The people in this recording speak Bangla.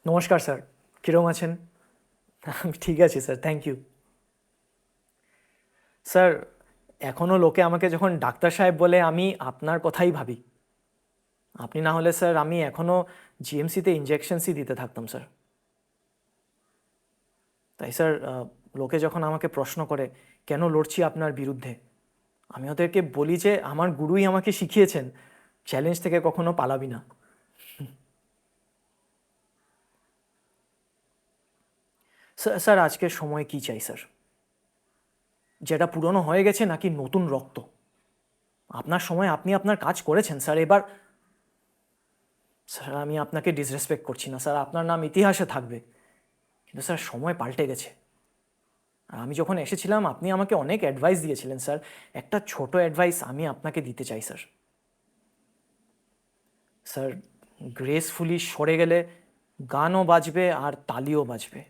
নমস্কার স্যার, কীরকম আছেন? আমি ঠিক আছি স্যার, থ্যাংক ইউ। স্যার, এখনও লোকে আমাকে যখন ডাক্তার সাহেব বলে আমি আপনার কথাই ভাবি। আপনি না হলে স্যার আমি এখনও জিএমসিতে ইঞ্জেকশনসই দিতে থাকতাম স্যার। তাই স্যার লোকে যখন আমাকে প্রশ্ন করে কেন লড়ছি আপনার বিরুদ্ধে, আমি ওদেরকে বলি যে আমার গুরুই আমাকে শিখিয়েছেন চ্যালেঞ্জ থেকে কখনো পালাবি না। স্যার স্যার আজকের সময় কি চাই স্যার? যেটা পুরনো হয়ে গেছে নাকি নতুন রক্ত? আপনার সময় আপনি আপনার কাজ করেছেন স্যার, এবার স্যার আমি আপনাকে ডিসরেসপেক্ট করছি না স্যার, আপনার নাম ইতিহাসে থাকবে, কিন্তু স্যার সময় পাল্টে গেছে। আর আমি যখন এসেছিলাম আপনি আমাকে অনেক অ্যাডভাইস দিয়েছিলেন স্যার, একটা ছোট অ্যাডভাইস আমি আপনাকে দিতে চাই স্যার। স্যার, গ্রেসফুলি সরে গেলে গানও বাজবে আর তালিও বাজবে।